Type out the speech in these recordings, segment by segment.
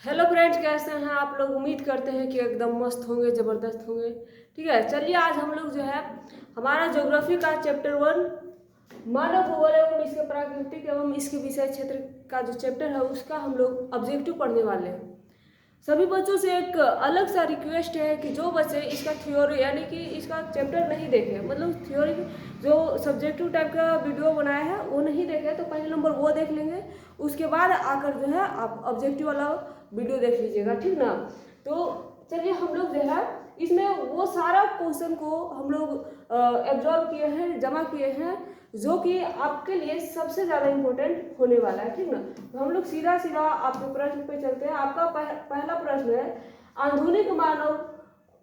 Hello friends, कैसे हैं आप लोग। उम्मीद करते हैं कि एकदम मस्त होंगे, ज़बरदस्त होंगे। ठीक है, चलिए आज हम लोग जो है हमारा ज्योग्राफी का चैप्टर 1 मानव भूगोल एवं इसके प्राकृतिक एवं इसके विषय क्षेत्र का जो चैप्टर है उसका हम लोग ऑब्जेक्टिव पढ़ने वाले हैं। सभी बच्चों से एक अलग सा रिक्वेस्ट है कि जो बच्चे इसका थ्योरी यानी कि इसका चैप्टर नहीं देखे, मतलब थ्योरी जो सब्जेक्टिव टाइप का वीडियो बनाया है वो नहीं देखे, तो पहले नंबर वो देख लेंगे। उसके बाद आकर जो है आप ऑब्जेक्टिव वाला वीडियो देख लीजिएगा, ठीक ना। तो चलिए हम लोग जो है इसमें वो सारा क्वेश्चन को हम लोग एब्जॉर्व किए हैं, जमा किए हैं, जो कि आपके लिए सबसे ज़्यादा इम्पोर्टेंट होने वाला है, ठीक ना। तो हम लोग सीधा सीधा आपके प्रश्न पे चलते हैं। आपका पहला प्रश्न है, आधुनिक मानव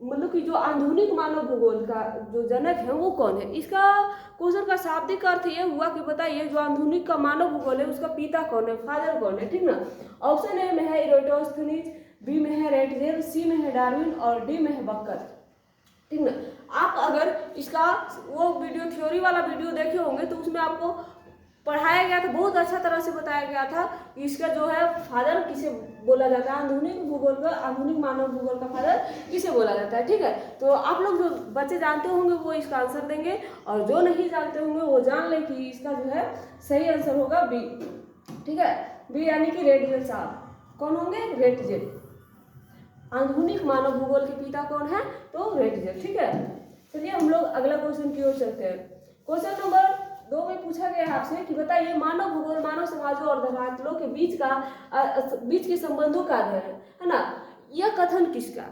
मतलब कि जो आधुनिक मानव भूगोल का जो जनक है वो कौन है। इसका क्वेश्चन का शाब्दिक अर्थ ये हुआ कि बताइए जो आधुनिक का मानव भूगोल है उसका पिता कौन है, फादर कौन है, ठीक ना। ऑप्शन ए में है इरेटोस्थनीज, बी में है रेटजेल, सी में है डार्विन और डी में है बक्कर, ठीक ना। आप अगर इसका वो वीडियो थ्योरी वाला वीडियो देखे होंगे तो उसमें आपको पढ़ाया गया था, बहुत अच्छा तरह से बताया गया था कि इसका जो है फादर किसे बोला जाता है, आधुनिक भूगोल का, आधुनिक मानव भूगोल का फादर किसे बोला जाता है, ठीक है। तो आप लोग जो बच्चे जानते होंगे वो इसका आंसर देंगे, और जो नहीं जानते होंगे वो जान लें कि इसका जो है सही आंसर होगा बी, ठीक है। बी यानी कि रेटजेल साहब। कौन होंगे? रेटजेल। आधुनिक मानव भूगोल के पिता कौन है? तो रेटजेल, ठीक है। चलिए हम लोग अगला क्वेश्चन की ओर चलते हैं। क्वेश्चन नंबर 2 में पूछा गया है आपसे कि बताइए मानव भूगोल मानव समाजों और धरातलों के बीच के संबंधों का अध्ययन है ना। यह कथन किसका?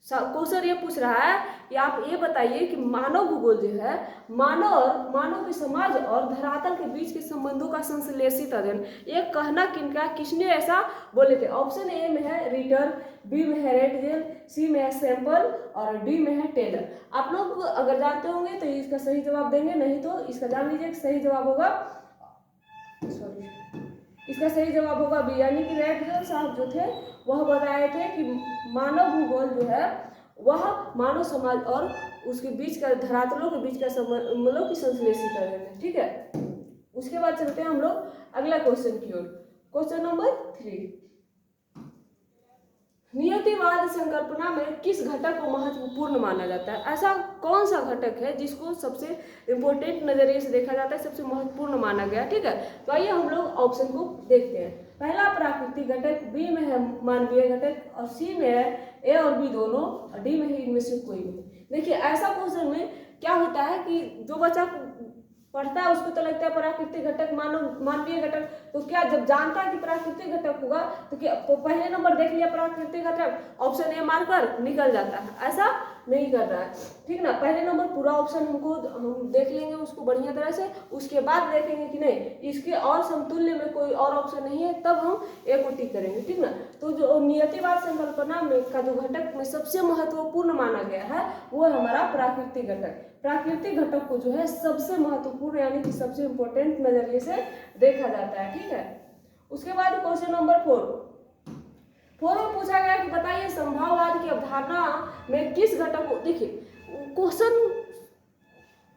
क्वेश्चन ये पूछ रहा है कि आप ये बताइए कि मानव भूगोल जो है मानव के समाज और धरातल के बीच के संबंधों का संश्लेषित अध्ययन, ये कहना किनका, किसने ऐसा बोले थे। ऑप्शन ए में है रीटर, बी में है रेटजेल, सी में है सैंपल और डी में है टेलर। आप लोग अगर जानते होंगे तो इसका सही जवाब देंगे, नहीं तो इसका जान लीजिए सही जवाब होगा, सॉरी, इसका सही जवाब होगा बी, यानी कि रेटजेल साहब जो थे वह बताए थे कि मानव भूगोल जो है वह मानव समाज और उसके बीच का धरातलों के बीच का संबंध मतलब कि संश्लेषित अध्ययन है, ठीक है। उसके बाद चलते हैं हम लोग अगला क्वेश्चन की ओर। क्वेश्चन नंबर 3, नियतिवाद संकल्पना में किस घटक को महत्वपूर्ण माना जाता है। ऐसा कौन सा घटक है जिसको सबसे इंपॉर्टेंट नजरिए से देखा जाता है, सबसे महत्वपूर्ण माना गया, ठीक है। तो आइए हम लोग ऑप्शन को देखते हैं। पहला प्राकृतिक घटक, बी में है मानवीय घटक और सी में है ए और बी दोनों और डी में है इनमें से कोई नहीं। देखिए ऐसा क्वेश्चन में क्या होता है कि जो बच्चा पढ़ता है उसको तो लगता है प्राकृतिक घटक मानवीय घटक, तो क्या जब जानता है कि प्राकृतिक घटक होगा तो क्या तो पहले नंबर देख लिया प्राकृतिक घटक, ऑप्शन ए मारकर निकल जाता है। ऐसा नहीं कर रहा है, ठीक ना। पहले नंबर पूरा ऑप्शन हम देख लेंगे उसको बढ़िया तरह से, उसके बाद देखेंगे कि नहीं इसके और समतुल्य में कोई और ऑप्शन नहीं है, तब हम ए को टिक करेंगे, ठीक ना। तो जो नियतिवाद संकल्पना में का जो घटक में सबसे महत्वपूर्ण माना गया है वो है हमारा प्राकृतिक घटक। प्राकृतिक घटक को जो है सबसे महत्वपूर्ण यानी कि सबसे इंपॉर्टेंट नजरिए से देखा जाता है, ठीक है। उसके बाद क्वेश्चन नंबर 4 में पूछा गया कि बताइए संभाववाद की अवधारणा में किस घटक को, देखिए क्वेश्चन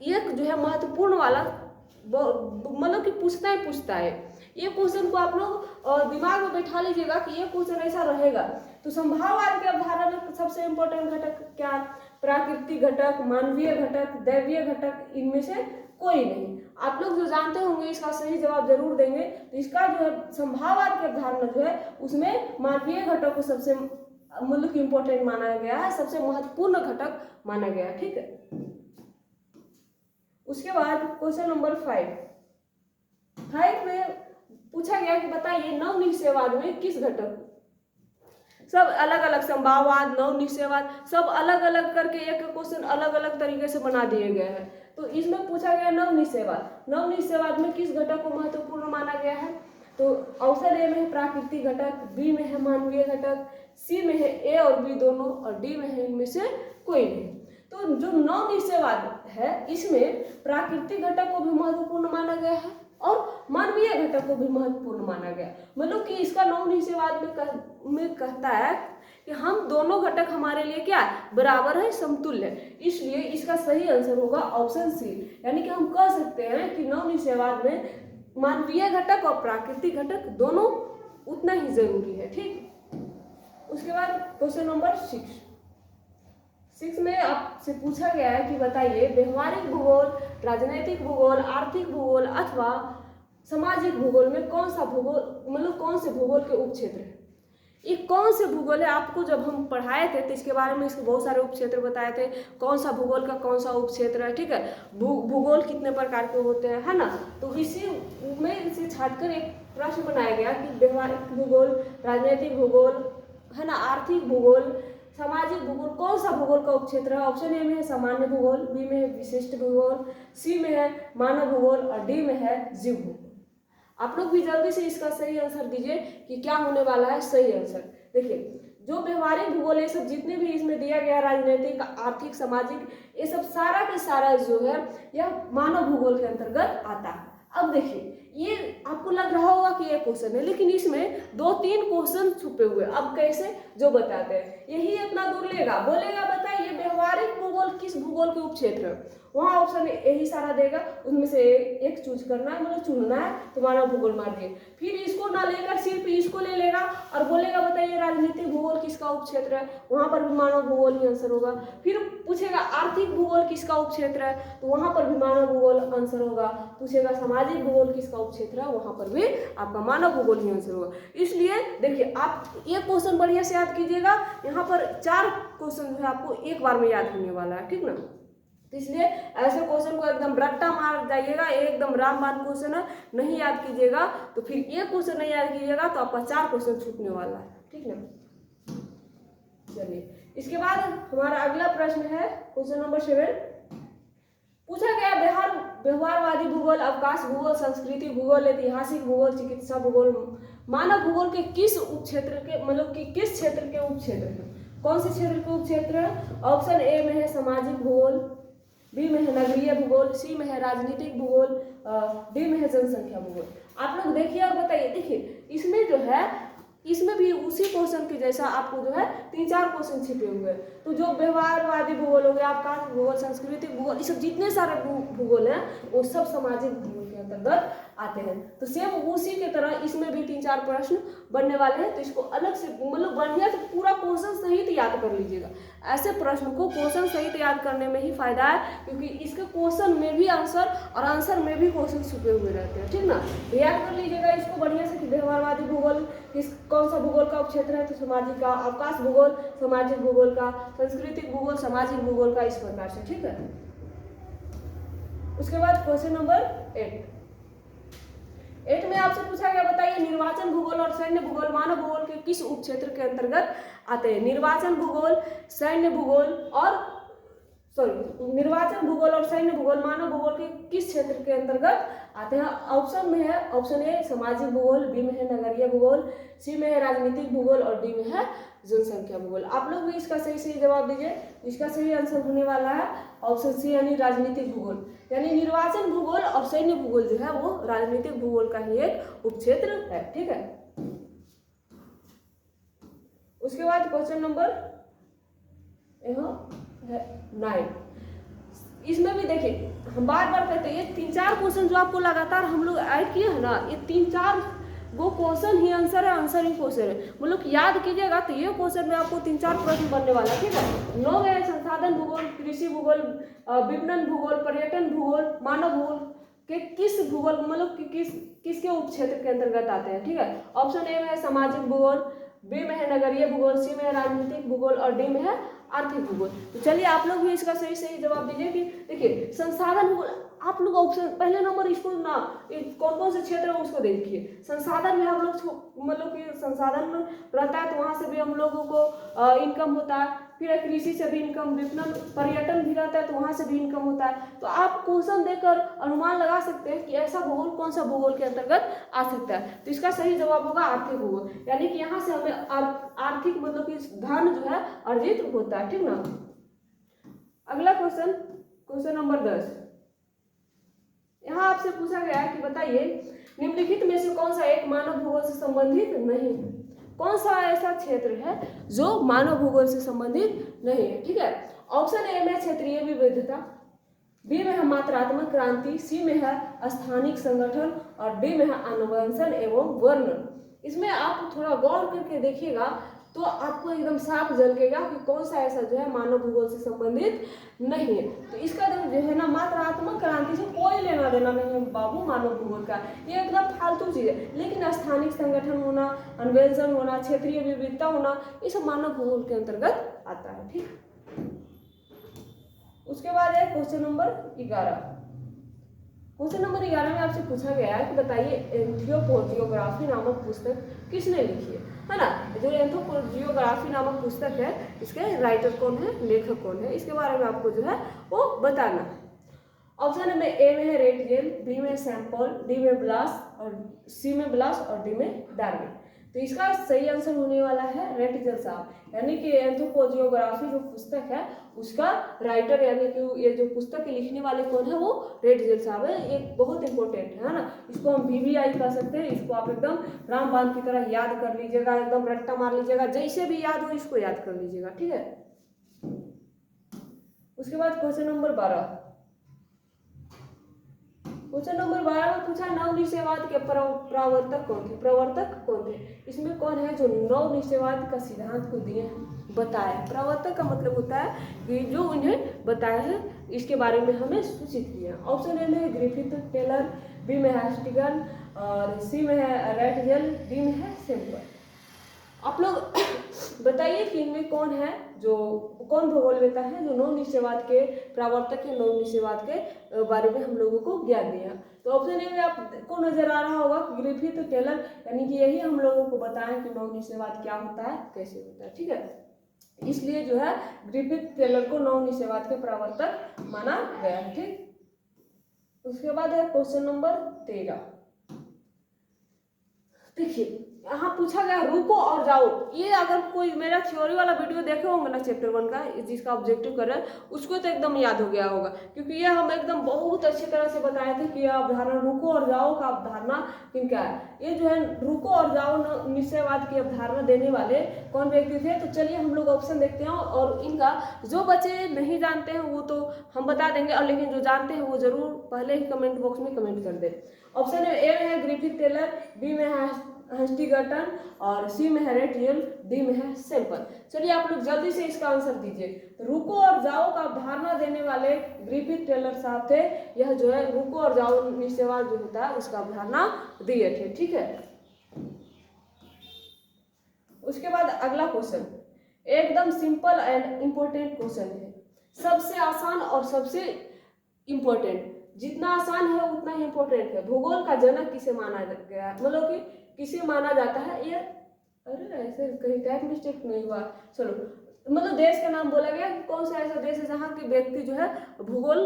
ये जो है महत्वपूर्ण वाला मतलब कि पूछता है। ये क्वेश्चन को आप लोग दिमाग में बैठा लीजिएगा कि ये क्वेश्चन ऐसा रहेगा। तो संभाववाद की अवधारणा में सबसे इंपॉर्टेंट घटक क्या? प्राकृतिक घटक, मानवीय घटक, दैवीय घटक, इनमें से कोई नहीं। आप लोग जो जानते होंगे इसका सही जवाब जरूर देंगे। तो इसका जो है संभाववाद की अवधारणा जो है उसमें मानवीय घटक को सबसे मतलब इंपॉर्टेंट माना गया है, सबसे महत्वपूर्ण घटक माना गया है, ठीक है। उसके बाद क्वेश्चन नंबर 5 में पूछा गया कि बताइए नवनिश्चयवाद में किस घटक, सब अलग अलग संभाववाद, नवनिश्चयवाद सब अलग अलग करके एक क्वेश्चन अलग अलग तरीके से बना दिए गए हैं। तो इसमें पूछा गया नवनिश्चयवाद में किस घटक को महत्वपूर्ण माना गया है। तो ऑप्शन ए में है प्राकृतिक घटक, बी में है मानवीय घटक, सी में है ए और बी दोनों और डी में है इनमें से कोई नहीं। तो जो नवनिश्चयवाद है इसमें प्राकृतिक घटक को भी महत्वपूर्ण माना गया है और मानवीय घटक को भी महत्वपूर्ण माना गया, मतलब कि इसका नवनिश्चयवाद में कहता है कि हम दोनों घटक हमारे लिए क्या बराबर है, समतुल्य है, इसलिए इसका सही आंसर होगा ऑप्शन सी। यानी कि हम कह सकते हैं कि नवनिश्चयवाद में मानवीय घटक और प्राकृतिक घटक दोनों उतना ही जरूरी है, ठीक। क्वेश्चन नंबर 6 में आपसे पूछा गया है कि बताइए व्यवहारिक भूगोल, राजनैतिक भूगोल, आर्थिक भूगोल अथवा सामाजिक भूगोल में कौन सा भूगोल मतलब कौन से भूगोल के उपक्षेत्र है। ये कौन से भूगोल है, आपको जब हम पढ़ाए थे तो इसके बारे में इसके बहुत सारे उपक्षेत्र बताए थे, कौन सा भूगोल का कौन सा उपक्षेत्र है। ठीक है, भूगोल कितने प्रकार के होते हैं, है ना। तो इसी में इसे छाटकर एक प्रश्न बनाया गया कि व्यवहारिक भूगोल, राजनीतिक भूगोल, है ना, आर्थिक भूगोल, सामाजिक भूगोल कौन सा भूगोल का उपक्षेत्र है। ऑप्शन ए में है सामान्य भूगोल, बी में है विशिष्ट भूगोल, सी में है मानव भूगोल और डी में है जीव भूगोल। आप लोग भी जल्दी से इसका सही आंसर दीजिए कि क्या होने वाला है सही आंसर। देखिए जो व्यवहारिक भूगोल है सब जितने भी इसमें दिया गया राजनीतिक, आर्थिक, सामाजिक, ये सब सारा के सारा जो है यह मानव भूगोल के अंतर्गत आता है। अब देखिए ये आपको लग रहा होगा कि ये क्वेश्चन है, लेकिन इसमें 2-3 क्वेश्चन छुपे हुए। अब कैसे, जो बताते हैं। यही इतना दूर लेगा, बोलेगा बताइए व्यवहारिक भूगोल किस भूगोल के उपक्षेत्र है, वहाँ ऑप्शन यही सारा देगा, उनमें से एक चूज करना है, मतलब चुनना है, तो मानव भूगोल मार दिए। फिर इसको ना लेकर सिर्फ इसको ले लेगा और बोलेगा बताइए राजनीतिक भूगोल किसका उपक्षेत्र है, वहाँ पर भी मानव भूगोल ही आंसर होगा। फिर पूछेगा आर्थिक भूगोल किसका उपक्षेत्र है, तो वहाँ पर भी मानव भूगोल आंसर होगा। पूछेगा सामाजिक भूगोल किसका उपक्षेत्र है, वहाँ पर भी आपका मानव भूगोल ही आंसर होगा। इसलिए देखिए आप ये क्वेश्चन बढ़िया से याद कीजिएगा, यहाँ पर 4 क्वेश्चन जो है आपको एक बार में याद होने वाला है, ठीक ना। तो इसलिए ऐसे क्वेश्चन को एकदम रट्टा मार जाइएगा, एकदम रामबाण क्वेश्चन है, नहीं याद कीजिएगा तो फिर ये क्वेश्चन नहीं याद कीजिएगा तो आपका 4 क्वेश्चन छूटने वाला है, ठीक ना। चलिए इसके बाद हमारा अगला प्रश्न है क्वेश्चन नंबर 7। पूछा गया व्यवहारवादी भूगोल, अवकाश भूगोल, संस्कृति भूगोल, ऐतिहासिक भूगोल, चिकित्सा भूगोल, मानव भूगोल के किस उपक्षेत्र के मतलब कि किस क्षेत्र के उपक्षेत्र है। कौन से क्षेत्र के उपक्षेत्र है। ऑप्शन ए में है सामाजिक भूगोल, बी में है नगरीय भूगोल, सी में है राजनीतिक भूगोल, डी में है जनसंख्या भूगोल। आप लोग देखिए और बताइए। देखिए इसमें जो है इसमें भी उसी क्वेश्चन के जैसा आपको जो है 3-4 क्वेश्चन छिपे हुए हैं। तो जो व्यवहारवादी भूगोल हो गया, अवकाश भूगोल, सांस्कृतिक भूगोल, ये सब जितने सारे भूगोल हैं वो सब सामाजिक भूगोल के अंतर्गत आते हैं। तो सेम उसी की तरह इसमें भी 3-4 प्रश्न बनने वाले हैं। तो इसको अलग से मतलब बढ़िया से पूरा क्वेश्चन सहित याद कर लीजिएगा। ऐसे प्रश्न को क्वेश्चन सहित याद करने में ही फायदा है, क्योंकि इसके क्वेश्चन में भी आंसर और आंसर में भी क्वेश्चन छुपे हुए रहते हैं, ठीक ना। तो याद कर लीजिएगा इसको बढ़िया से कि व्यवहारवादी भूगोल कौन सा भूगोल का उपक्षेत्र है, तो सामाजिक का, अवकाश भूगोल सामाजिक भूगोल का, सांस्कृतिक भूगोल सामाजिक भूगोल का, इस प्रकार से, ठीक है। उसके बाद क्वेश्चन नंबर 8 में आपसे पूछा गया बताइए निर्वाचन भूगोल और सैन्य भूगोल मानव भूगोल के किस उपक्षेत्र के अंतर्गत आते हैं। निर्वाचन भूगोल, सैन्य भूगोल और निर्वाचन भूगोल और सैन्य भूगोल मानव भूगोल के किस क्षेत्र के अंतर्गत आते हैं। ऑप्शन में है ऑप्शन ए सामाजिक भूगोल, बी में है नगरीय भूगोल, सी में है राजनीतिक भूगोल और डी में है जनसंख्या भूगोल। आप लोग भी इसका सही जवाब दीजिए। इसका सही आंसर होने वाला है ऑप्शन सी यानी राजनीतिक भूगोल। यानी निर्वाचन भूगोल और सैन्य भूगोल जो है वो राजनीतिक भूगोल का ही एक उपक्षेत्र है, ठीक है। उसके बाद क्वेश्चन नंबर 9। इसमें भी देखिए हम बार बार कहते हैं ये 3-4 क्वेश्चन जो आपको लगातार हम लोग ऐड किए हैं ना, ये 3-4 वो क्वेश्चन ही आंसर है, आंसर ही क्वेश्चन है। मतलब याद कीजिएगा तो ये क्वेश्चन में आपको 3-4 प्रश्न बनने वाला है, ठीक है। 9 है संसाधन भूगोल, कृषि भूगोल, विपणन भूगोल, पर्यटन भूगोल, मानव भूगोल के किस भूगोल मतलब कि किसके उपक्षेत्र के अंतर्गत आते हैं, ठीक है। ऑप्शन ए में है सामाजिक भूगोल, बी में है नगरीय भूगोल, सी में है राजनीतिक भूगोल और डी में है आर्थिक भूगोल। तो चलिए आप लोग भी इसका सही जवाब दीजिए कि देखिए संसाधन भूगोल आप लोग ऑप्शन पहले नंबर इसको ना कौन कौन से क्षेत्र है उसको देखिए। संसाधन में हम लोग मतलब कि संसाधन रहता है तो वहाँ से भी हम लोगों को इनकम होता है। फिर कृषि से भी इनकम, विपणन पर्यटन भी रहता है तो वहाँ से भी इनकम होता है। तो आप क्वेश्चन देकर अनुमान लगा सकते हैं कि ऐसा भूगोल कौन सा भूगोल के अंतर्गत आ सकता है। तो इसका सही जवाब होगा आर्थिक भूगोल। यानी कि यहाँ से हमें आर्थिक मतलब कि धन जो है अर्जित होता है, ठीक ना। अगला क्वेश्चन नंबर 10। यहाँ आपसे पूछा गया है कि बताइए निम्नलिखित में से कौन सा एक मानव भूगोल से संबंधित नहीं है। कौन सा ऐसा क्षेत्र है जो मानव भूगोल से संबंधित नहीं है, ठीक है। ऑप्शन ए में क्षेत्रीय विविधता, बी में है मात्रात्मक क्रांति, सी में है स्थानिक संगठन और डी में है अनुवंशन एवं वर्णन। इसमें आप थोड़ा गौर करके देखिएगा तो आपको एकदम साफ झलकेगा कि कौन सा ऐसा जो है मानव भूगोल से संबंधित नहीं है। तो इसका जो है ना मात्रात्मक क्रांति से कोई लेना देना नहीं है बाबू मानव भूगोल का, ये एकदम फालतू चीज़ है। लेकिन स्थानिक संगठन होना, अन्वेषण होना, क्षेत्रीय विविधता होना, ये सब मानव भूगोल के अंतर्गत आता है। ठीक, उसके बाद है क्वेश्चन नंबर 11। क्वेश्चन नंबर 11 में आपसे पूछा गया है कि बताइए एंथ्रोपोजियोग्राफी नामक पुस्तक किसने लिखी है ना। जो एंथ्रोपोजियोग्राफी नामक पुस्तक है, इसके राइटर कौन है, लेखक कौन है, इसके बारे में आपको जो है वो बताना है। ऑप्शन में ए में है रेटजेल, बी में सैंपल, डी में ब्लास और सी में ब्लास और डी में डार्विन। तो इसका सही आंसर होने वाला है रेटजेल साहब, यानी कि एंथ्रोपोजियोग्राफी जो पुस्तक है उसका राइटर यानी कि ये जो पुस्तक लिखने वाले कौन है वो रेटजेल साहब है। ये बहुत इंपॉर्टेंट है ना, इसको हम VVI कह सकते हैं। इसको आप एकदम रामबाण की तरह याद कर लीजिएगा, एकदम रट्टा मार लीजिएगा, जैसे भी याद हो इसको याद कर लीजिएगा। ठीक है, उसके बाद क्वेश्चन नंबर 12। क्वेश्चन नंबर 12 में पूछा नवनिश्चयवाद के प्रवर्तक कौन थे, प्रवर्तक कौन थे। इसमें कौन है जो नवनिश्चयवाद का सिद्धांत को दिए बताया। प्रवर्तक का मतलब होता है कि जो उन्हें बताया है इसके बारे में हमें सूचित किया। ऑप्शन ए में ग्रिफिथ टेलर, बी में है स्टिगन और सी में है रेटजेल, डी में है सैंपल। आप लोग बताइए कि इनमें कौन है जो कौन भूगोलवेता है जो नवनिश्चयवाद के प्रवर्तक है, नवनिश्चयवाद के बारे में हम लोगों को ज्ञान दिया। तो ऑप्शन ए में आपको नजर आ रहा होगा ग्रिफिथ टेलर, यानी कि यही हम लोगों को बताया कि नवनिश्चयवाद क्या होता है, कैसे होता है। ठीक है, इसलिए जो है ग्रिफिथ टेलर को नवनिश्चयवाद के प्रवर्तक माना गया है। ठीक, उसके बाद है क्वेश्चन नंबर 13। देखिए यहाँ पूछा गया रुको और जाओ। ये अगर कोई मेरा थ्योरी वाला वीडियो देखे होंगे ना चैप्टर 1 का, जिसका ऑब्जेक्टिव कर रहे हैं उसको तो एकदम याद हो गया होगा, क्योंकि ये हम एकदम बहुत अच्छी तरह से बताए थे कि अवधारणा रुको और जाओ का अवधारणा क्या है। ये जो है रुको और जाओ निश्चयवाद की अवधारणा देने वाले कौन व्यक्ति थे। तो चलिए हम लोग ऑप्शन देखते हैं, और इनका जो बच्चे नहीं जानते हैं वो तो हम बता देंगे, और लेकिन जो जानते हैं वो जरूर पहले ही कमेंट बॉक्स में कमेंट कर दे। ऑप्शन ए में है ग्रिफिथ टेलर, बी में है हस्टिगर्टन और सी में है रेटजेल, डी में है सैंपल। चलिए आप लोग जल्दी से इसका आंसर दीजिए। तो रुको और जाओ का अवधारणा देने वाले ग्रिफिथ टेलर साहब थे। यह जो है रुको और जाओ निश्चयवाद जो होता है उसका अवधारणा दिए थे। ठीक है, उसके बाद अगला क्वेश्चन एकदम सिंपल एंड इम्पोर्टेंट क्वेश्चन है, सबसे आसान और सबसे इम्पोर्टेंट। जितना आसान है उतना ही इम्पोर्टेंट है। भूगोल का जनक किसे माना गया है, मतलब कि किसे माना जाता है। ये अरे ऐसे कहीं टाइप मिस्टेक नहीं हुआ, चलो मतलब देश का नाम बोला गया कि कौन सा ऐसा देश है जहाँ के व्यक्ति जो है भूगोल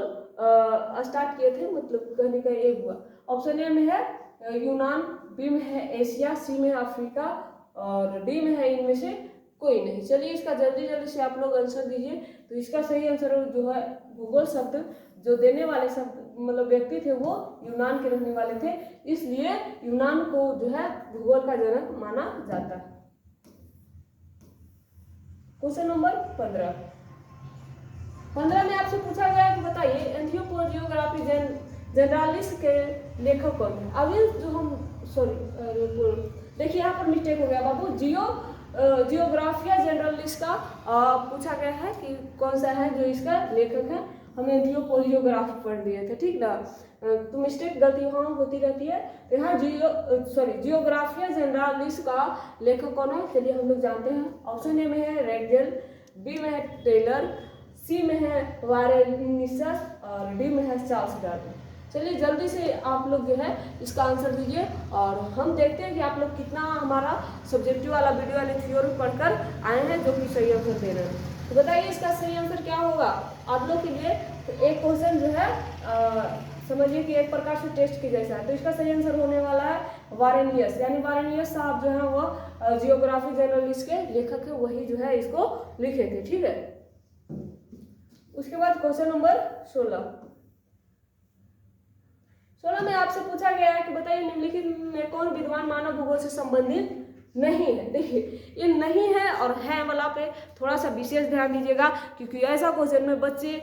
स्टार्ट किए थे, मतलब कहने का एक हुआ। ऑप्शन ए में है यूनान, बी में है एशिया, सी में है अफ्रीका और डी में है इनमें से कोई नहीं। चलिए इसका जल्दी जल्दी से आप लोग आंसर दीजिए। तो इसका सही आंसर जो है भूगोल शब्द जो देने वाले शब्द मतलब व्यक्ति थे वो यूनान के रहने वाले थे, इसलिए यूनान को जो है भूगोल का जनक माना जाता है। क्वेश्चन नंबर 15 में आपसे पूछा गया कि बताइए एंथ्रोपोजियोग्राफी जनरालिस के लेखक कौन है। अभी जो हम देखिए यहाँ पर मिस्टेक हो गया बाबू, जियोग्राफिया जनरालिस का पूछा गया है कि कौन सा है जो इसका लेखक है। हमें एंथ्रोपोजियोग्राफी पढ़ दिए थे, ठीक ना, तो मिस्टेक गलती वहाँ होती रहती है। तो यहाँ जियोग्राफिया जनरालिस का लेखक कौन है, चलिए हम लोग जानते हैं। ऑप्शन ए में है रेटजेल, बी में है टेलर, सी में है वारेनियस और डी में है चार्ल्स डार्विन। चलिए जल्दी से आप लोग जो है इसका आंसर दीजिए, और हम देखते हैं कि आप लोग कितना हमारा सब्जेक्टिव वाला वीडियो यानी थ्योरी पढ़कर आए हैं जो कि सही आंसर दे रहे हैं। तो बताइए इसका सही आंसर क्या होगा आप लोग के लिए। तो एक क्वेश्चन जो है समझिए कि एक प्रकार से टेस्ट की जैसा है। तो इसका सही आंसर होने वाला है वारेनियस, यानी वारेनियस साहब जो है वो जियोग्राफी जर्नलिस के लेखक है, वही जो है इसको लिखे थे। ठीक है, उसके बाद क्वेश्चन नंबर 16 में आपसे पूछा गया है कि बताइए निम्नलिखित में कौन विद्वान मानव भूगोल से संबंधित नहीं है। देखिए ये नहीं है और है वाला पे थोड़ा सा विशेष ध्यान दीजिएगा, क्योंकि ऐसा क्वेश्चन में बच्चे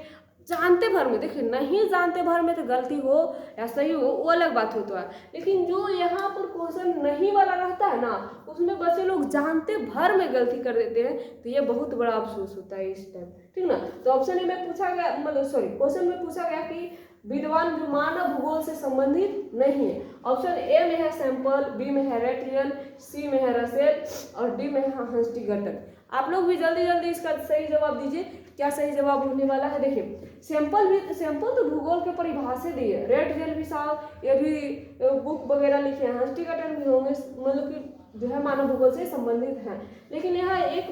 जानते भर में, देखिए नहीं जानते भर में तो गलती हो या सही हो वो अलग बात होता है, लेकिन जो यहाँ पर क्वेश्चन नहीं वाला रहता है ना उसमें बच्चे लोग जानते भर में गलती कर देते हैं, तो ये बहुत बड़ा अफसोस होता है इस टाइम, ठीक ना। तो ऑप्शन ए में पूछा गया, मतलब सॉरी क्वेश्चन में पूछा गया कि विद्वान जो मानव भूगोल से संबंधित नहीं है। ऑप्शन ए में है सैंपल, बी में है रेटियल, सी में है रसेल और डी में है हंस्टिगटन। आप लोग भी जल्दी जल्दी इसका सही जवाब दीजिए, क्या सही जवाब होने वाला है। देखिए सैंपल तो भूगोल के परिभाषा दी है, रेटियल भी साहब ये भी बुक वगैरह लिखे हैं, हंस्टिगटन भी होंगे, मतलब कि जो है मानव भूगोल से संबंधित हैं, लेकिन यहाँ एक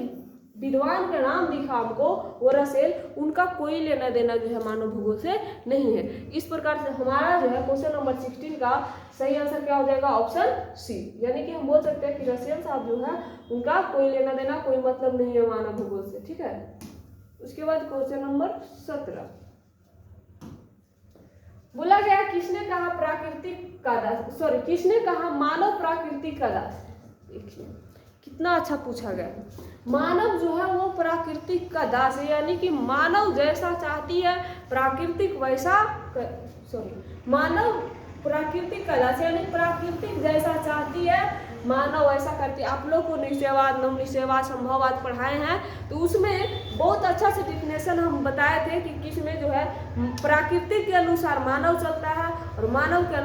विद्वान का नाम दिखा हमको वो रसेल, उनका कोई लेना देना जो है मानव भूगोल से नहीं है। इस प्रकार से हमारा जो है क्वेश्चन नंबर 16 का सही आंसर क्या हो जाएगा, ऑप्शन सी, यानी कि हम बोल सकते हैं कि रसेल साहब जो है उनका कोई लेना देना कोई मतलब नहीं है मानव भूगोल से, ठीक है। उसके बाद क्वेश्चन नंबर 17 बोला गया किसने कहा प्राकृतिक का दास, सॉरी किसने कहा मानव प्राकृतिक का दास। देखिए कितना अच्छा पूछा गया, मानव जो है वो प्राकृतिक का दास है, यानी कि मानव जैसा चाहती है प्राकृतिक वैसा, सॉरी मानव प्राकृतिक का दास यानी प्राकृतिक जैसा चाहती है मानव ऐसा करती है। आप लोग को निश्चयवाद, नव निश्चयवाद, संभववाद पढ़ाए हैं, तो उसमें बहुत अच्छा से डिफिनेशन हम बताए थे कि किसमें जो है प्राकृतिक के अनुसार मानव चलता है और मानव के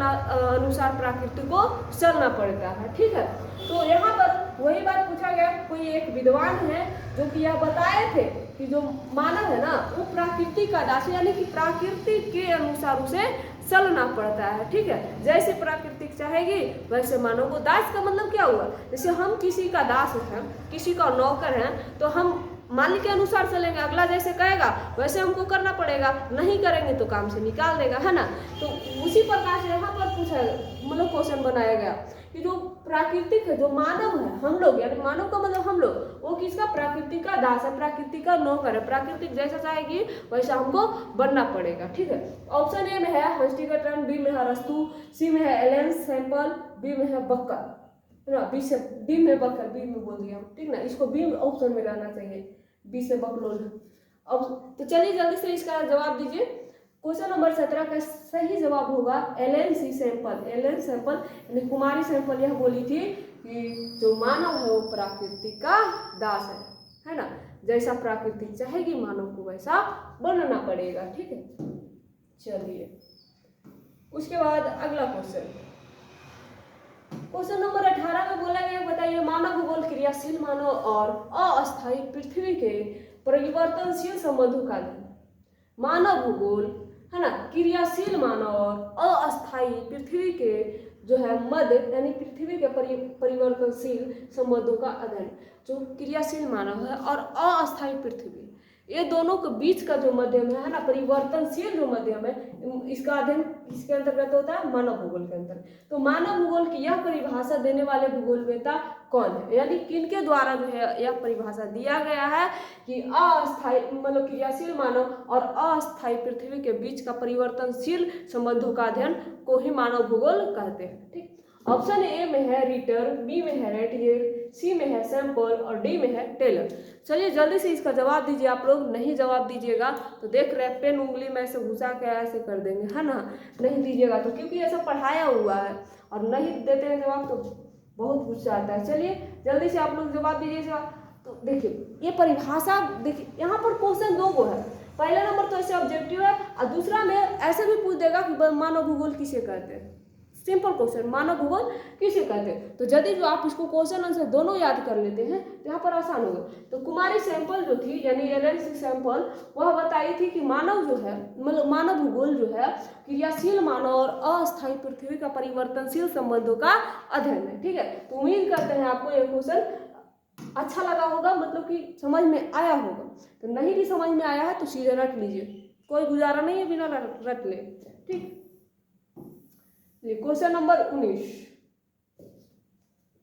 अनुसार प्रकृति को चलना पड़ता है, ठीक है। तो यहाँ पर वही बात पूछा गया, कोई एक विद्वान है जो कि यह बताए थे कि जो मानव है ना वो प्राकृतिक का दास, यानी कि प्रकृति के अनुसार उसे चलना पड़ता है, ठीक है। जैसे प्राकृतिक चाहेगी वैसे मानव को, दास का मतलब क्या हुआ, जैसे हम किसी का दास हैं, किसी का नौकर हैं, तो हम मालिक के अनुसार चलेंगे, अगला जैसे कहेगा वैसे हमको करना पड़ेगा, नहीं करेंगे तो काम से निकाल देगा, है ना। तो उसी प्रकार से यहाँ पर पूछा मतलब क्वेश्चन बनाया गया कि जो प्राकृतिक है, जो मानव है, हम लोग यानी मानव का मतलब हम लोग, वो किसका प्राकृतिक का दास है, प्राकृतिक का नौकर है, प्राकृतिक जैसा चाहेगी वैसा हमको बनना पड़ेगा, ठीक है। ऑप्शन ए में है हंस्टिगटन, बी में है अरस्तु, सी में है एलेंस, सैंपल, डी में है बक्कर, है ना। बी से डी में बक्कर, बी में बोल दिया, ठीक ना, इसको बी ऑप्शन में रहना चाहिए, बी से बकलोल। अब तो चलिए जल्दी से इसका जवाब दीजिए। क्वेश्चन नंबर 17 का सही जवाब होगा एलेन सी सैंपल। एलेन सैंपल यानी कुमारी सैंपल यह बोली थी कि जो मानव है वो प्रकृति का दास है ना, जैसा प्रकृति चाहेगी मानव को वैसा बनना पड़ेगा, ठीक है। चलिए उसके बाद अगला क्वेश्चन, क्वेश्चन नंबर 18 में बोला गया, बताइए मानव भूगोल क्रियाशील मानव और अस्थायी पृथ्वी के परिवर्तनशील संबंधों का अध्ययन। मानव भूगोल है ना, क्रियाशील मानव और अस्थायी पृथ्वी के जो है मध्य यानी पृथ्वी के परिवर्तनशील संबंधों का अध्ययन। जो क्रियाशील मानव है और अस्थायी पृथ्वी, ये दोनों के बीच का जो माध्यम है ना, परिवर्तनशील जो माध्यम है, इसका अध्ययन किसके अंतर्गत होता है, मानव भूगोल के अंतर्गत। तो मानव भूगोल की यह परिभाषा देने वाले भूगोलवेत्ता कौन है, यानी किनके द्वारा जो है यह परिभाषा दिया गया है कि अस्थायी मतलब क्रियाशील मानव और अस्थायी पृथ्वी के बीच का परिवर्तनशील संबंधों का अध्ययन को ही मानव भूगोल कहते हैं, ठीक। ऑप्शन ए में है रीटर, बी में है रेटियर, सी में है सैंपल और डी में है टेलर। चलिए जल्दी से इसका जवाब दीजिए। आप लोग नहीं जवाब दीजिएगा तो देख रहे हैं पेन उंगली में ऐसे घुसा के ऐसे कर देंगे, है ना। नहीं दीजिएगा तो, क्योंकि ऐसा पढ़ाया हुआ है और नहीं देते हैं जवाब तो बहुत गुस्सा आता है। चलिए जल्दी से आप लोग जवाब दीजिएगा। तो देखिए ये परिभाषा, देखिए यहाँ पर क्वेश्चन दो गो है, पहला नंबर तो ऐसे ऑब्जेक्टिव है और दूसरा में ऐसे भी पूछ देगा कि मानव भूगोल किसे कहते हैं। सिंपल क्वेश्चन, मानव भूगोल किसे कहते हैं। तो यदि जो आप इसको क्वेश्चन आंसर दोनों याद कर लेते हैं तो यहाँ पर आसान होगा। तो कुमारी सैंपल जो थी यानी एलेन सैंपल, वह बताई थी कि मानव जो है मतलब मानव भूगोल जो है क्रियाशील मानव और अस्थायी पृथ्वी का परिवर्तनशील संबंधों का अध्ययन है, ठीक है। तो उम्मीद करते हैं आपको यह क्वेश्चन अच्छा लगा होगा, मतलब कि समझ में आया होगा। तो नहीं भी समझ में आया है तो सीधे रट लीजिए, कोई गुजारा नहीं है बिना रट ले, ठीक। क्वेश्चन नंबर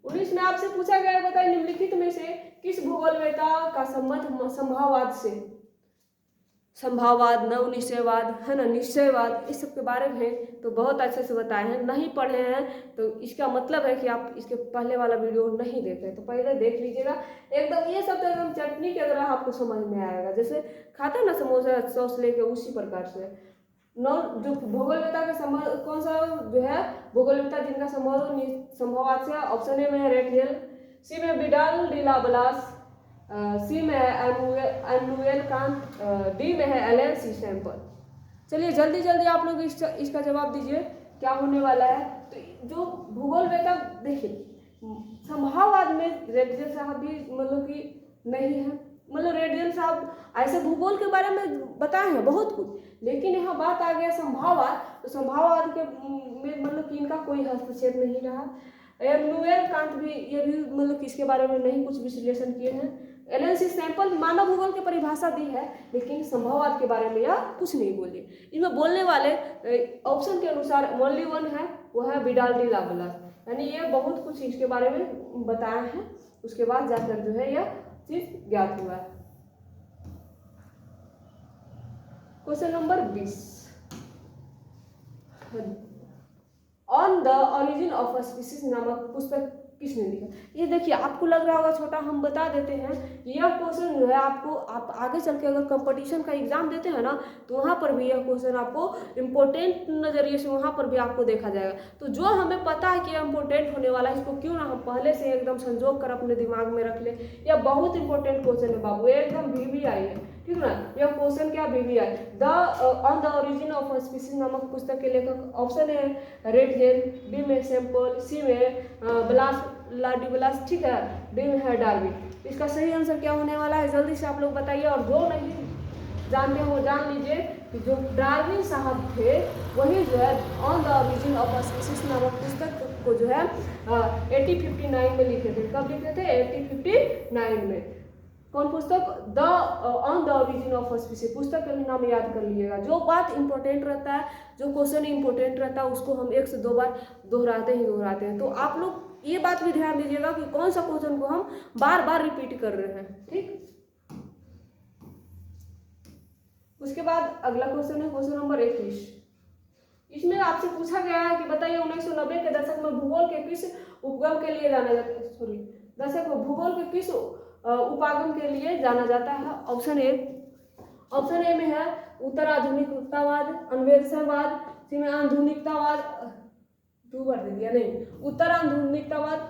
19 में आपसे पूछा गया है, बताइए निम्नलिखित में से किस भूगोलवेत्ता का संबंध संभववाद से, संभाववाद, नव निश्चयवाद, है ना, निश्चयवाद, इस सब के बारे में तो बहुत अच्छे से बताए हैं। नहीं पढ़े हैं तो इसका मतलब है कि आप इसके पहले वाला वीडियो नहीं देखे, तो पहले देख लीजिएगा। एकदम ये सब तो एकदम चटनी की तरह आपको समझ में आएगा, जैसे खाते हैं ना समोसा सॉस लेके, उसी प्रकार से। नौ जो भूगोलविद्या का संबंध कौन सा जो है, भूगोलविद्या जिनका संभववाद से, ऑप्शन ए में है रेटियल, सी में विडाल डी लाबलास, सी में है एनुएल कांत, डी में है एलन सी सैंपल। चलिए जल्दी जल्दी आप लोग इसका जवाब दीजिए क्या होने वाला है। तो जो भूगोल वेता देखिए, संभाववाद में रेडियल साहब भी मतलब कि नहीं है, मतलब रेडियल साहब ऐसे भूगोल के बारे में बताए हैं बहुत कुछ, लेकिन यहाँ बात आ गया संभाववाद, तो संभाववाद के में मतलब कि इनका कोई हस्तक्षेप नहीं रहा। एनुएल कांत भी, ये भी मतलब कि इसके बारे में नहीं कुछ विश्लेषण किए हैं। एलन सी सैंपल मानव भूगोल की परिभाषा दी है, लेकिन संभववाद के बारे में यह कुछ नहीं बोली। इनमें बोलने वाले ऑप्शन के अनुसार ओनली वन है, वो है विडाल डी लाबलास, यानी ये बहुत कुछ इसके बारे में बताया है, उसके बाद जाकर जो है यह चीज ज्ञात हुआ है। Question number 20, on the origin of a species नामक पुस्तक किसने लिखा। ये देखिए आपको लग रहा होगा छोटा, हम बता देते हैं। यह क्वेश्चन जो है आपको, आप आगे चल के अगर कंपटीशन का एग्जाम देते हैं ना, तो वहाँ पर भी यह क्वेश्चन आपको इम्पोर्टेंट नज़रिए से वहाँ पर भी आपको देखा जाएगा। तो जो हमें पता है कि इम्पोर्टेंट होने वाला है, इसको क्यों ना हम पहले से एकदम संजोग कर अपने दिमाग में रख ले। यह बहुत इंपॉर्टेंट क्वेश्चन है बाबू, एकदम VVI है, ठीक है ना। यह क्वेश्चन क्या VVI, the on the origin of species नामक पुस्तक के लेखक, ऑप्शन है रेटजेन, बी में सैंपल, सी में ब्लास लाडीब्लास, ठीक है, डी में है डार्विन। इसका सही आंसर क्या होने वाला है जल्दी से आप लोग बताइए। और जो नहीं जानते हो जान लीजिए कि जो डार्विन साहब थे वही जो है on the origin of species नामक पुस्तक को जो है 1859 में लिखे थे। कब लिखे थे? 1859 में। कौन पुस्तक? The on the origin of species. पुस्तक का भी नाम याद कर लीजिएगा। जो बात इंपॉर्टेंट रहता है, जो क्वेश्चन इंपॉर्टेंट रहता है, उसको हम 1 से 2 बार दोहराते हैं। तो आप लोग ये बात भी ध्यान दीजिएगा कि कौन सा क्वेश्चन को हम बार बार रिपीट कर रहे हैं, ठीक। उसके बाद अगला क्वेश्चन है क्वेश्चन नंबर 21। इसमें आपसे पूछा गया है कि बताइए 1990 के दशक में भूगोल के किस उपगम के लिए जाना जाता है, दशक में भूगोल के किस उपागम के लिए जाना जाता है। ऑप्शन ए में है उत्तराधुनिकतावाद, अन्वेषणवाद, सी में आधुनिकतावाद, 2 बार दे दिया, नहीं, उत्तराधुनिकतावाद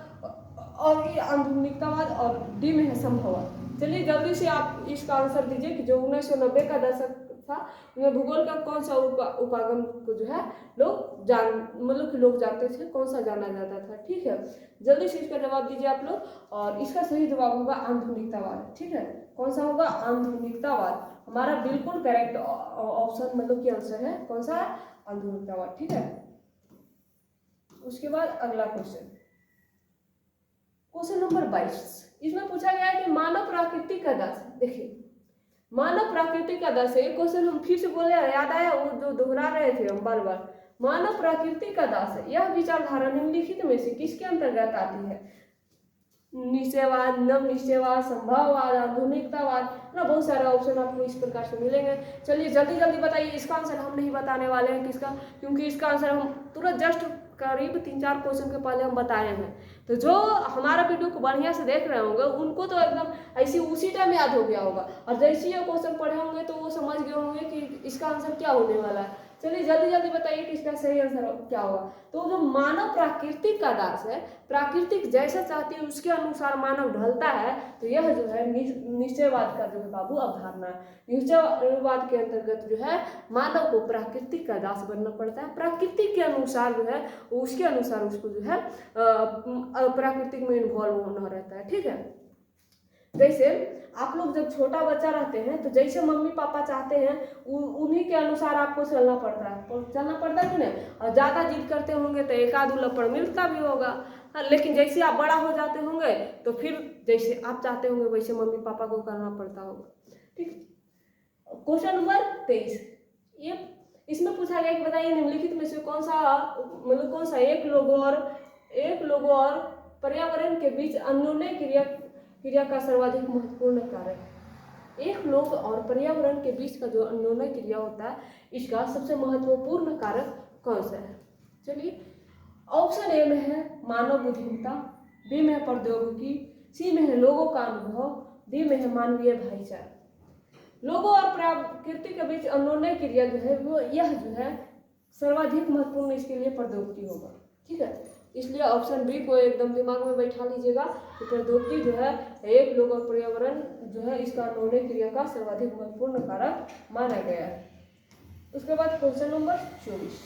और ये आधुनिकतावाद, और डी में है संभववाद। चलिए जल्दी से आप इसका आंसर दीजिए कि जो 1990 का दशक था, उसमें भूगोल का कौन सा उपागम को जो है लोग जानते थे, कौन सा जाना जाता था, ठीक है। जल्दी से इसका जवाब दीजिए आप लोग। और इसका सही जवाब होगा आधुनिकतावाद, ठीक है। कौन सा होगा? आधुनिकतावाद। हमारा बिल्कुल करेक्ट ऑप्शन मतलब कि आंसर है कौन सा? आधुनिकतावाद, ठीक है। उसके बाद अगला क्वेश्चन नंबर 22। इसमें पूछा गया है कि मानव प्रकृति का दास। देखिए मानव प्रकृति का दास है, ये क्वेश्चन हम फिर से बोले, याद आया, वो जो दोहरा रहे थे हम बार बार। मानव प्रकृति का दास है, यह विचारधारा निम्नलिखित में से किसके अंतर्गत आती है? निश्चयवाद, नव निश्चयवाद, संभववाद, आधुनिकतावाद, ना बहुत सारे ऑप्शन आपको इस प्रकार से मिलेंगे। चलिए जल्दी जल्दी बताइए। इसका आंसर हम नहीं बताने वाले हैं किसका, क्योंकि इसका आंसर हम तुरंत जस्ट करीब 3-4 क्वेश्चन के पहले हम बताए हैं। तो जो हमारा वीडियो को बढ़िया से देख रहे होंगे उनको तो एकदम ऐसी उसी टाइम याद हो गया होगा, और जैसे ये क्वेश्चन पढ़े होंगे तो वो समझ गए होंगे कि इसका आंसर क्या होने वाला है। चलिए जल्दी जल्दी बताइए कि इसका सही आंसर क्या होगा। तो जो मानव प्राकृतिक का दास है, प्राकृतिक जैसा चाहती है उसके अनुसार मानव ढलता है, तो यह जो है निश्चयवाद का जो है बाबू अवधारणा है। निश्चयवाद के अंतर्गत जो है मानव को प्राकृतिक का दास बनना पड़ता है। प्राकृतिक के अनुसार जो है उसके अनुसार उसको जो है प्राकृतिक में इन्वॉल्व होना रहता है, ठीक है। जैसे आप लोग जब छोटा बच्चा रहते हैं तो जैसे मम्मी पापा चाहते हैं उन्हीं के अनुसार आपको चलना पड़ता है, कि नहीं। और ज़्यादा जिद करते होंगे तो एक आध लपड़ मिलता भी होगा, लेकिन जैसे आप बड़ा हो जाते होंगे तो फिर जैसे आप चाहते होंगे वैसे मम्मी पापा को करना पड़ता होगा, ठीक। Question number 23। ये इसमें पूछा गया कि बताइए निम्नलिखित में से कौन सा एक लोगों और पर्यावरण के बीच अन्योन्य क्रिया का सर्वाधिक महत्वपूर्ण कार्य है। एक लोग और पर्यावरण के बीच का जो अन्योन्य क्रिया होता है, इसका सबसे महत्वपूर्ण कारक कौन सा है? चलिए, ऑप्शन ए में है मानव बुद्धिमत्ता, बी में है प्रौद्योगिकी, सी में है लोगों का अनुभव, डी में है मानवीय भाईचारा। लोगों और प्रकृति के बीच अन्योन्य क्रिया जो है वो यह जो है सर्वाधिक महत्वपूर्ण इसके लिए प्रौद्योगिकी होगा। ठीक है, इसलिए ऑप्शन बी को एकदम दिमाग में बैठा लीजिएगा कि प्रौद्योगिकी जो है एक लोग और पर्यावरण जो है इसका अन्योन्य क्रिया का सर्वाधिक महत्वपूर्ण कारक माना गया है। उसके बाद क्वेश्चन नंबर 24,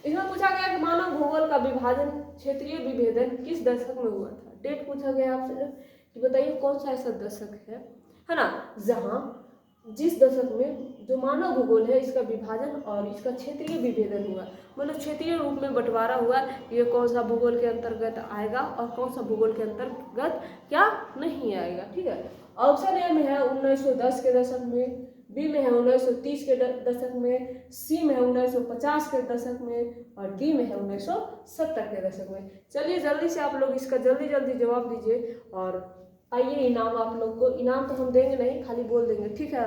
इसमें पूछा गया कि मानव भूगोल का विभाजन, क्षेत्रीय विभेदन किस दशक में हुआ था? डेट पूछा गया आपसे कि बताइए कौन सा ऐसा दशक है ना, जहाँ जिस दशक में जो मानव भूगोल है इसका विभाजन और इसका क्षेत्रीय विभेदन हुआ, मतलब क्षेत्रीय रूप में बंटवारा हुआ, ये कौन सा भूगोल के अंतर्गत आएगा और कौन सा भूगोल के अंतर्गत क्या नहीं आएगा। ठीक है, ऑप्शन ए में है 1910 के दशक में, बी में है 1930 के दशक में, सी में है 1950 के दशक में और डी में है 1970 के दशक में। चलिए जल्दी से आप लोग इसका जल्दी जल्दी जवाब दीजिए और आइए इनाम आप लोग को, इनाम तो हम देंगे नहीं, खाली बोल देंगे। ठीक है,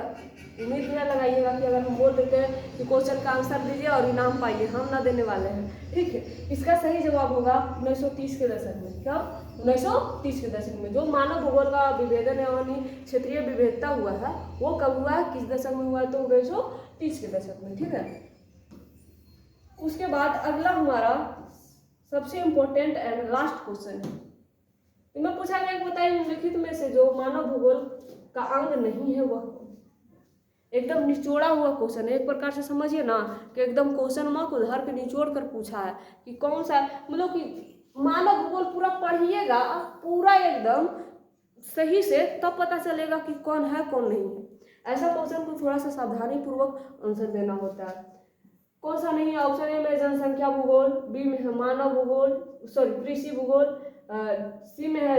उम्मीद न लगाइएगा कि अगर हम बोल देते हैं कि क्वेश्चन का आंसर दीजिए और इनाम पाइए, हम ना देने वाले हैं। ठीक है, इसका सही जवाब होगा 1930 के दशक में। क्या? 1930 के दशक में जो मानव भूगोल का विभेदन है यानी क्षेत्रीय विविधता हुआ है वो कब हुआ है, किस दशक में हुआ है? तो 1930 के दशक में। ठीक है, उसके बाद अगला हमारा सबसे इम्पोर्टेंट एंड लास्ट क्वेश्चन है। इनमें पूछा गया कि बताइए निम्नलिखित में से जो मानव भूगोल का अंग नहीं है वह, एकदम निचोड़ा हुआ क्वेश्चन है, एक प्रकार से समझिए ना कि एकदम क्वेश्चन मार्क को धर के निचोड़ कर पूछा है कि कौन सा, मतलब कि मानव भूगोल पूरा पढ़िएगा पूरा एकदम सही से, तब पता चलेगा कि कौन है कौन नहीं है। ऐसा क्वेश्चन को थोड़ा सा सावधानी पूर्वक आंसर देना होता है। कौन सा नहीं है? ऑप्शन ए में जनसंख्या भूगोल, बी में है मानव भूगोल, कृषि भूगोल, सी में है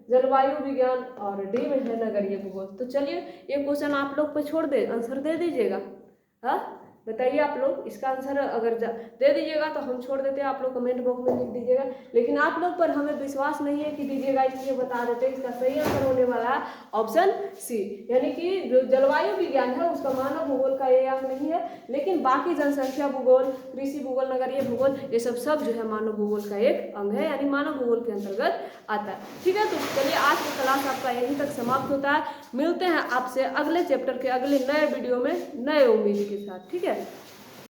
जलवायु विज्ञान और डी में है नगरीय भूगोल। तो चलिए ये क्वेश्चन आप लोग पे छोड़ दे, आंसर दे दीजिएगा। हाँ बताइए आप लोग इसका आंसर अगर दे दीजिएगा तो हम छोड़ देते हैं, आप लोग कमेंट बॉक्स में लिख दीजिएगा। लेकिन आप लोग पर हमें विश्वास नहीं है कि दीजिएगा, इसलिए बता देते हैं इसका सही आंसर होने वाला है ऑप्शन सी, यानी कि जो जलवायु विज्ञान है उसका मानव भूगोल का ये अंग नहीं है, लेकिन बाकी जनसंख्या भूगोल, कृषि भूगोल, नगरीय भूगोल ये सब जो है मानव भूगोल का एक अंग है, यानी मानव भूगोल के अंतर्गत आता है। ठीक है, तो चलिए आज का क्लास आपका यहीं तक समाप्त होता है। मिलते हैं आपसे अगले चैप्टर के अगले नए वीडियो में नए उम्मीद के साथ। ठीक है।